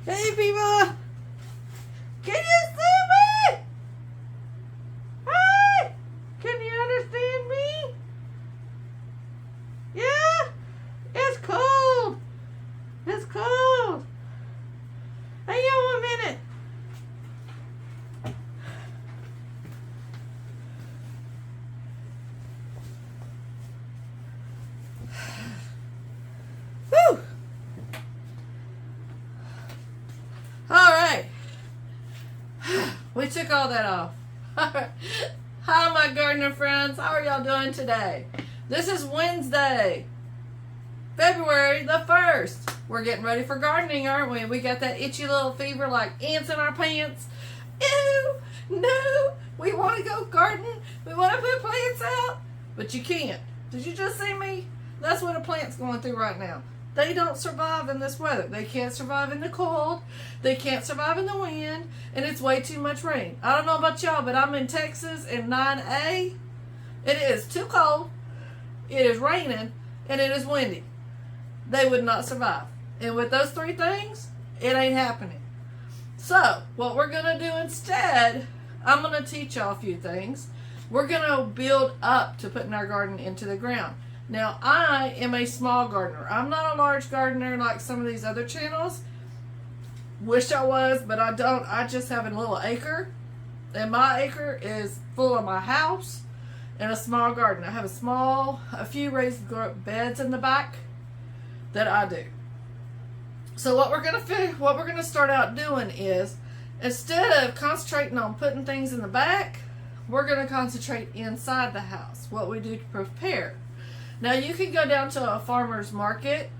Hey, people! Can you see me? Hey! Can you understand me? Yeah? It's cold. It's cold. Hang on a minute. Whew. All right. We took all that off. Hi, my gardener friends. How are y'all doing today? This is Wednesday, February the 1st. We're getting ready for gardening, aren't we? We got that itchy little fever like ants in our pants. Ew, no, we want to go garden. We want to put plants out, but you can't. Did you just see me? That's what a plant's going through right now. They don't survive in this weather. They can't survive in the cold. They can't survive in the wind. And it's way too much rain. I don't know about y'all, but I'm in Texas in 9A. It is too cold. It is raining. And it is windy. They would not survive. And with those three things, it ain't happening. So, what we're going to do instead, I'm going to teach y'all a few things. We're going to build up to putting our garden into the ground. Now, I am a small gardener. I'm not a large gardener like some of these other channels. Wish I was, but I don't. I just have a little acre. And my acre is full of my house and a small garden. I have a few raised beds in the back that I do. So what we're gonna start out doing is, instead of concentrating on putting things in the back, we're gonna concentrate inside the house. What we do to prepare. Now, you can go down to a farmer's market,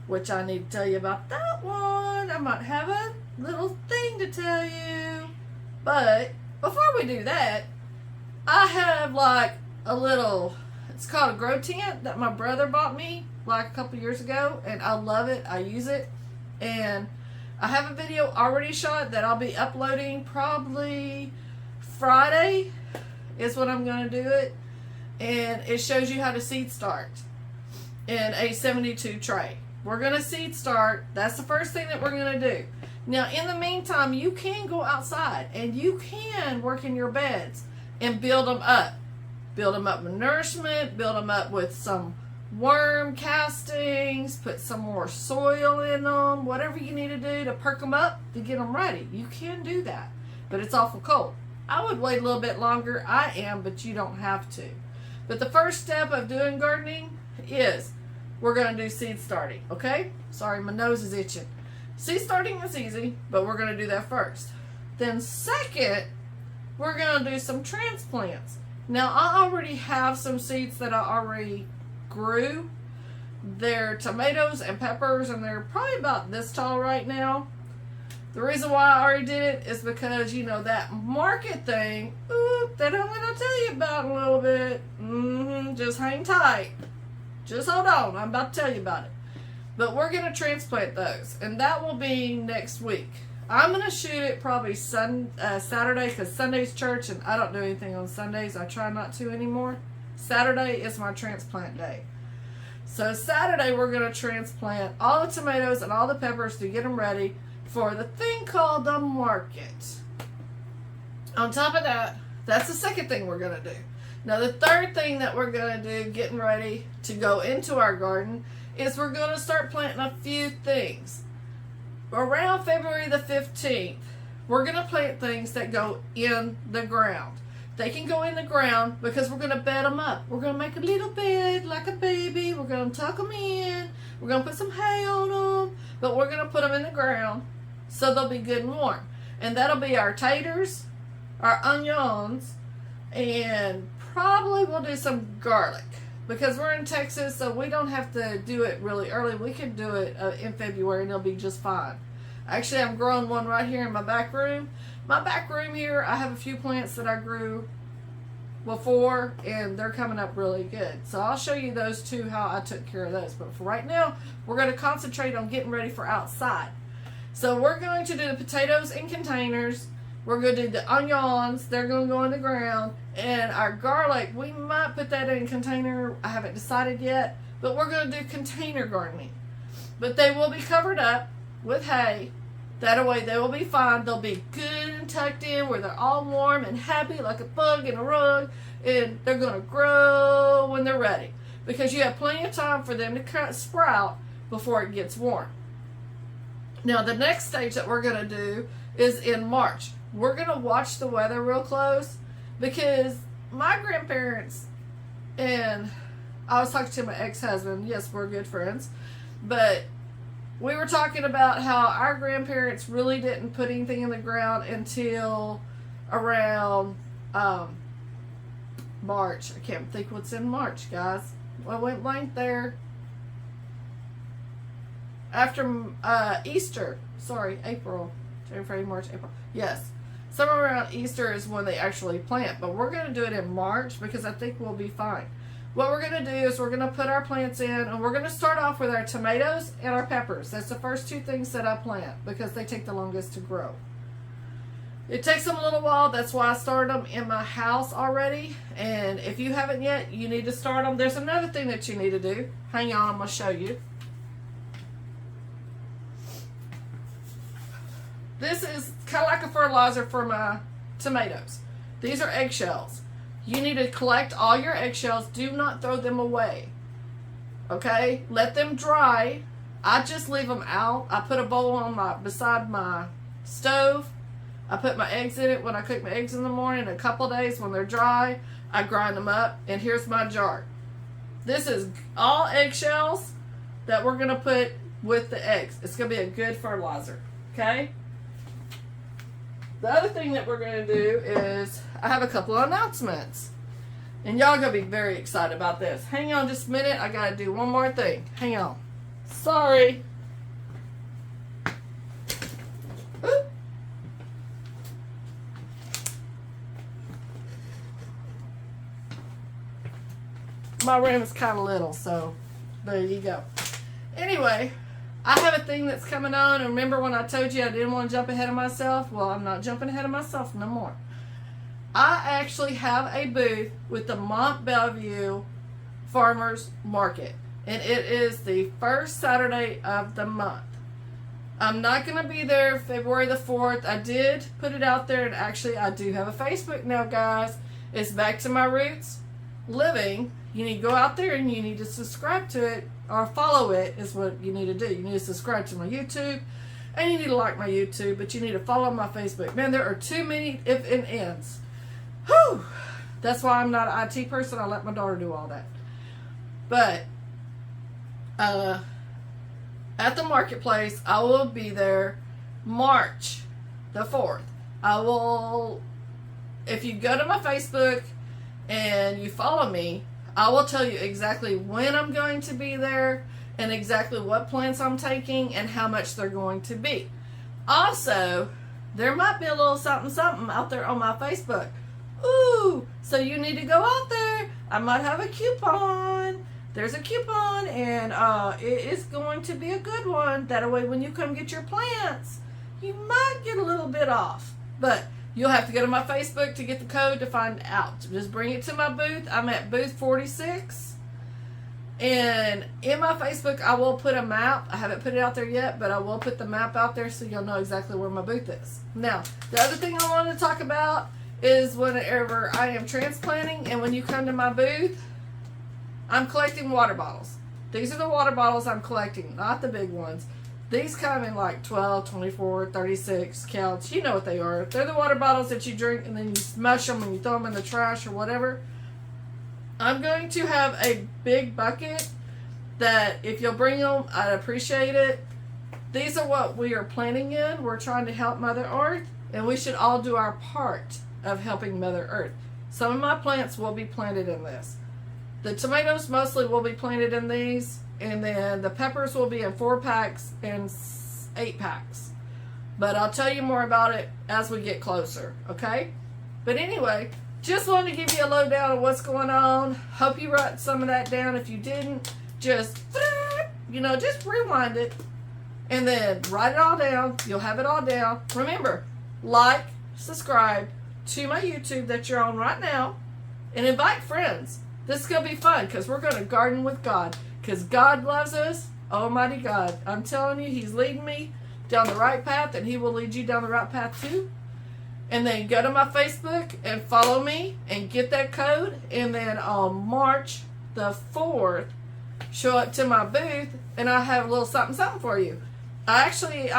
which I need to tell you about that one. I might have a little thing to tell you. But before we do that, I have like a little, it's called a grow tent that my brother bought me like a couple years ago. And I love it. I use it. And I have a video already shot that I'll be uploading probably Friday is when I'm going to do it. And it shows you how to seed start in a 72 tray. We're going to seed start. That's the first thing that we're going to do. Now, in the meantime, you can go outside and you can work in your beds and build them up. Build them up with nourishment, build them up with some worm castings, put some more soil in them, whatever you need to do to perk them up to get them ready. You can do that, but it's awful cold. I would wait a little bit longer. I am, but you don't have to. But the first step of doing gardening is we're going to do seed starting, okay? Sorry, my nose is itching. Seed starting is easy, but we're going to do that first. Then second, we're going to do some transplants. Now, I already have some seeds that I already grew. They're tomatoes and peppers, and they're probably about this tall right now. The reason why I already did it is because, you know, that market thing, that I'm going to tell you about in a little bit. Just hang tight. Just hold on. I'm about to tell you about it. But we're going to transplant those, and that will be next week. I'm going to shoot it probably Saturday, because Sunday's church, and I don't do anything on Sundays. I try not to anymore. Saturday is my transplant day. So Saturday we're going to transplant all the tomatoes and all the peppers to get them ready for the thing called the market. On top of that, that's the second thing we're going to do. Now, the third thing that we're going to do, getting ready to go into our garden, is we're going to start planting a few things. Around February the 15th, we're going to plant things that go in the ground. They can go in the ground because we're going to bed them up. We're going to make a little bed like a baby. We're going to tuck them in. We're going to put some hay on them. But we're going to put them in the ground so they'll be good and warm. And that'll be our taters, our onions, and probably we'll do some garlic. Because we're in Texas, so we don't have to do it really early. We can do it in February and it'll be just fine. Actually, I'm growing one right here in my back room. My back room here, I have a few plants that I grew before, and they're coming up really good. So I'll show you those two, how I took care of those. But for right now, we're going to concentrate on getting ready for outside. So we're going to do the potatoes in containers. We're going to do the onions. They're going to go in the ground. And our garlic, we might put that in a container. I haven't decided yet. But we're going to do container gardening. But they will be covered up with hay. That way they will be fine. They'll be good and tucked in where they're all warm and happy like a bug in a rug, and they're going to grow when they're ready, because you have plenty of time for them to sprout before it gets warm. Now the next stage that we're going to do is in March. We're going to watch the weather real close, because my grandparents, and I was talking to my ex-husband, yes, we're good friends, but we were talking about how our grandparents really didn't put anything in the ground until around March. I can't think what's in March, guys. I went blank there. After Easter. Sorry, April. January, February, March, April. Yes. Somewhere around Easter is when they actually plant. But we're going to do it in March because I think we'll be fine. What we're going to do is we're going to put our plants in, and we're going to start off with our tomatoes and our peppers. That's the first two things that I plant because they take the longest to grow. It takes them a little while. That's why I started them in my house already. And if you haven't yet, you need to start them. There's another thing that you need to do. Hang on, I'm going to show you. This is kind of like a fertilizer for my tomatoes. These are eggshells. You need to collect all your eggshells. Do not throw them away. Okay? Let them dry. I just leave them out. I put a bowl on beside my stove. I put my eggs in it when I cook my eggs in the morning. A couple days when they're dry, I grind them up. And here's my jar. This is all eggshells that we're going to put with the eggs. It's going to be a good fertilizer. Okay? The other thing that we're going to do is I have a couple of announcements. And y'all going to be very excited about this. Hang on just a minute. I got to do one more thing. Hang on. Sorry. Oop. My room is kind of little, so there you go. Anyway, I have a thing that's coming on. And remember when I told you I didn't want to jump ahead of myself? Well, I'm not jumping ahead of myself no more. I actually have a booth with the Mont Belvieu Farmers Market. And it is the first Saturday of the month. I'm not going to be there February the 4th. I did put it out there, and actually I do have a Facebook now, guys. It's Back to My Roots Living. You need to go out there and you need to subscribe to it, or follow it is what you need to do. You need to subscribe to my YouTube, and you need to like my YouTube, but you need to follow my Facebook. Man, there are too many if and ends. Whew! That's why I'm not an IT person. I let my daughter do all that. But at the marketplace, I will be there March the 4th. I will, if you go to my Facebook and you follow me, I will tell you exactly when I'm going to be there and exactly what plants I'm taking and how much they're going to be. Also, there might be a little something out there on my Facebook. Ooh, so you need to go out there. I might have a coupon. There's a coupon, and it is going to be a good one. That way when you come get your plants, you might get a little bit off. But you'll have to go to my Facebook to get the code to find out. Just bring it to my booth. I'm at booth 46. And in my Facebook, I will put a map. I haven't put it out there yet, but I will put the map out there so you'll know exactly where my booth is. Now, the other thing I wanted to talk about is whenever I am transplanting and when you come to my booth, I'm collecting water bottles. These are the water bottles I'm collecting, not the big ones. These come in like 12, 24, 36 counts. You know what they are. They're the water bottles that you drink and then you smush them and you throw them in the trash or whatever. I'm going to have a big bucket that if you'll bring them, I'd appreciate it. These are what we are planting in. We're trying to help Mother Earth, and we should all do our part of helping Mother Earth. Some of my plants will be planted in this. The tomatoes mostly will be planted in these, and then the peppers will be in 4 packs and 8 packs. But I'll tell you more about it as we get closer, okay? But anyway, just wanted to give you a lowdown of what's going on. Hope you wrote some of that down. If you didn't, just rewind it and then write it all down. You'll have it all down. Remember, like, subscribe to my YouTube that you're on right now, and invite friends. This is going to be fun because we're going to garden with God, because God loves us. Almighty God. I'm telling you, He's leading me down the right path, and he will lead you down the right path too. And then go to my Facebook and follow me and get that code. And then on March the 4th, show up to my booth and I have a little something for you. I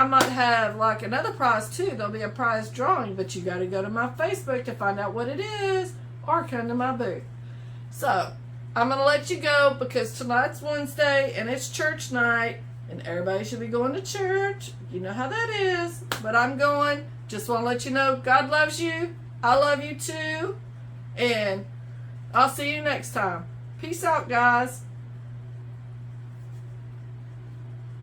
might have like another prize too. There'll be a prize drawing, but you got to go to my Facebook to find out what it is or come to my booth. So I'm going to let you go because tonight's Wednesday and it's church night and everybody should be going to church. You know how that is. But I'm going. Just want to let you know God loves you. I love you too. And I'll see you next time. Peace out, guys.